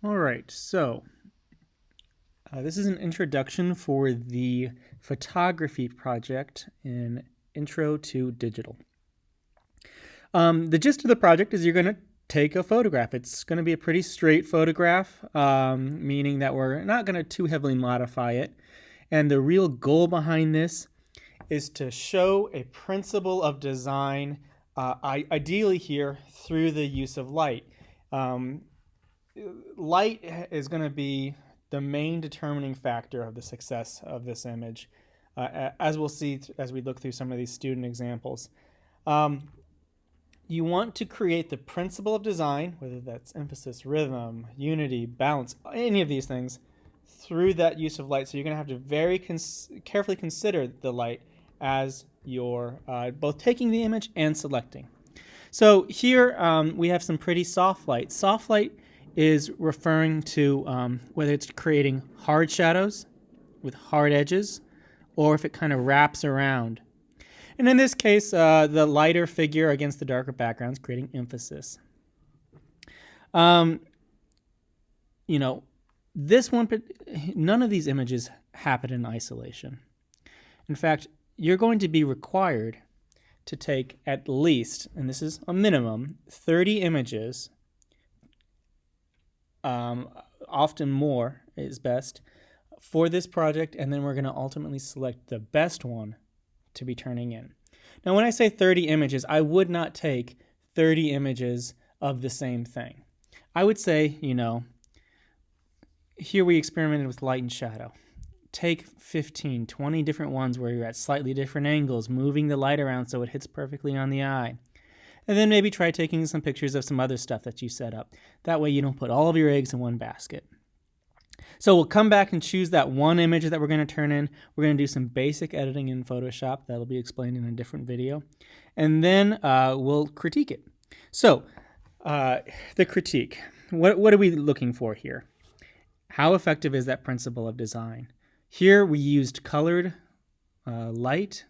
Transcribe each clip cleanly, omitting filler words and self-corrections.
All right, so this is an introduction for the photography project in Intro to Digital. The gist of the project is you're going to take a photograph. It's going to be a pretty straight photograph, meaning that we're not going to too heavily modify it. And the real goal behind this is to show a principle of design, ideally here through the use of light. Um, Light is going to be the main determining factor of the success of this image, as we'll see as we look through some of these student examples. Um, you want to create the principle of design, whether that's emphasis, rhythm, unity, balance, any of these things, through that use of light. So you're going to have to very carefully consider the light as you're both taking the image and selecting. So here we have some pretty soft light. Soft light is referring to whether it's creating hard shadows with hard edges or if it kind of wraps around. And in this case, the lighter figure against the darker background is creating emphasis. Um, you know, this one, none of these images happen in isolation. In fact, you're going to be required to take at least, and this is a minimum, 30 images, often more is best, for this project, and then we're going to ultimately select the best one to be turning in. Now, when I say 30 images, I would not take 30 images of the same thing. I would say, here we experimented with light and shadow. Take 15, 20 different ones where you're at slightly different angles, moving the light around so it hits perfectly on the eye. And then maybe try taking some pictures of some other stuff that you set up. That way you don't put all of your eggs in one basket. So we'll come back and choose that one image that we're going to turn in. We're going to do some basic editing in Photoshop. That'll be explained in a different video. And then we'll critique it. So the critique. What are we looking for here? How effective is that principle of design? Here we used colored light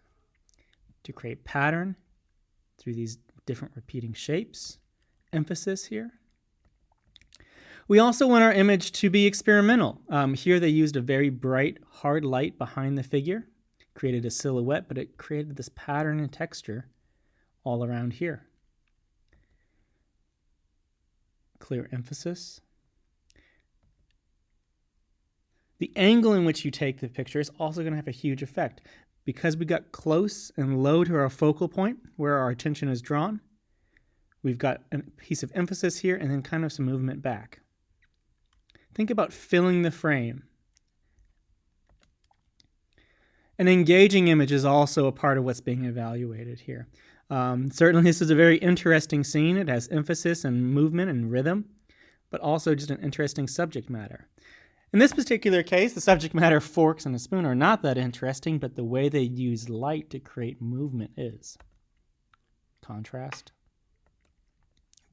to create pattern through these different repeating shapes. Emphasis here. We also want our image to be experimental. Here they used a very bright, hard light behind the figure, created a silhouette, but it created this pattern and texture all around here. Clear emphasis. The angle in which you take the picture is also going to have a huge effect. Because we got close and low to our focal point where our attention is drawn, we've got a piece of emphasis here and then kind of some movement back. Think about filling the frame. An engaging image is also a part of what's being evaluated here. Certainly this is a very interesting scene. It has emphasis and movement and rhythm, but also just an interesting subject matter. In this particular case, the subject matter, forks and a spoon, are not that interesting, but the way they use light to create movement is. Contrast.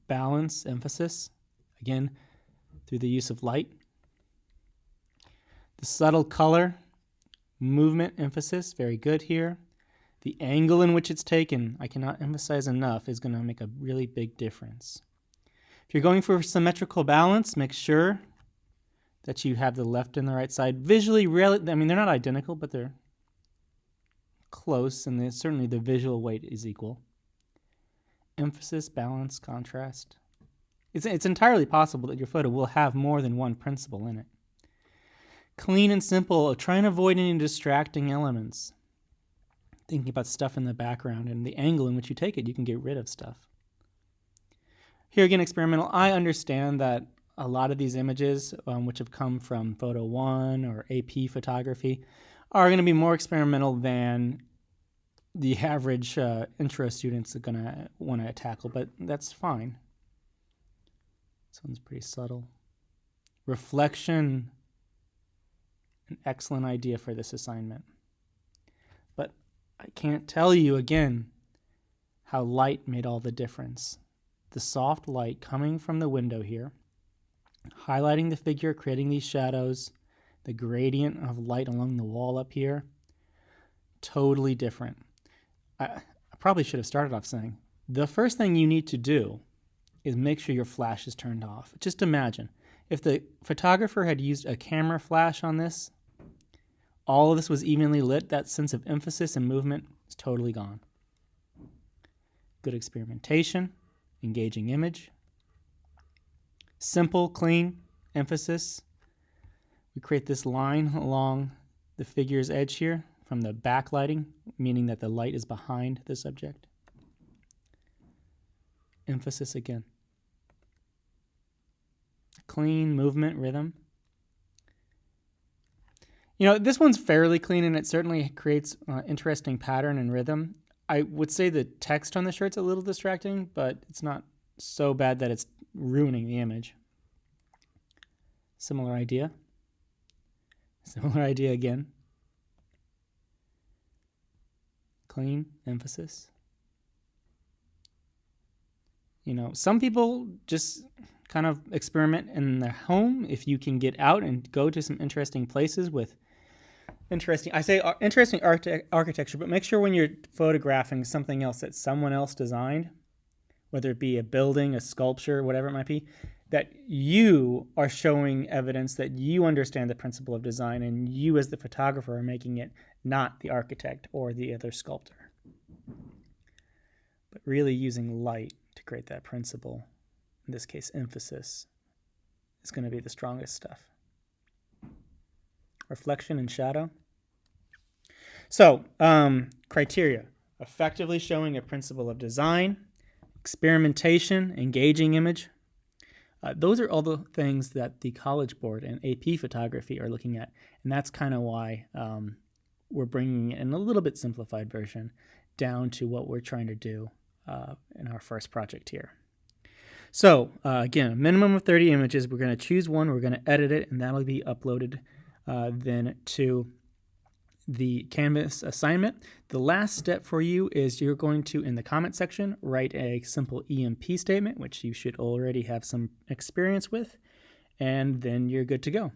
Balance, emphasis, again, through the use of light. The subtle color, movement, emphasis, very good here. The angle in which it's taken, I cannot emphasize enough, is going to make a really big difference. If you're going for symmetrical balance, make sure that you have the left and the right side visually, they're not identical, but they're close, and certainly the visual weight is equal. Emphasis, balance, contrast. It's entirely possible that your photo will have more than one principle in it. Clean and simple, try and avoid any distracting elements. Thinking about stuff in the background and the angle in which you take it, you can get rid of stuff. Here again, experimental. I understand that a lot of these images, which have come from Photo One or AP photography, are going to be more experimental than the average intro students are going to want to tackle, but that's fine. This one's pretty subtle. Reflection, an excellent idea for this assignment. But I can't tell you again how light made all the difference. The soft light coming from the window here, highlighting the figure, creating these shadows, the gradient of light along the wall up here, totally different. I probably should have started off saying, the first thing you need to do is make sure your flash is turned off. Just imagine If the photographer had used a camera flash on this, all of this was evenly lit, that sense of emphasis and movement is totally gone. Good experimentation, engaging image. Simple, clean, emphasis. We create this line along the figure's edge here from the backlighting, meaning that the light is behind the subject. Emphasis again. Clean movement, rhythm. This one's fairly clean, and it certainly creates interesting pattern and rhythm. I would say the text on the shirt's a little distracting, but it's not so bad that it's ruining the image. Similar idea. Similar idea again. Clean, emphasis. Some people just kind of experiment in their home. If you can get out and go to some interesting places with interesting architecture, but make sure when you're photographing something else that someone else designed, whether it be a building, a sculpture, whatever it might be, that you are showing evidence that you understand the principle of design and you as the photographer are making it, not the architect or the other sculptor. But really using light to create that principle, in this case emphasis, is going to be the strongest stuff. Reflection and shadow. So, criteria: effectively showing a principle of design, experimentation, engaging image. Those are all the things that the College Board and AP Photography are looking at, and that's kind of why we're bringing it in a little bit simplified version down to what we're trying to do in our first project here. So, again, a minimum of 30 images. We're going to choose one, we're going to edit it, and that'll be uploaded then to the Canvas assignment. The last step for you is you're going to, in the comment section, write a simple EMP statement, which you should already have some experience with, and then you're good to go.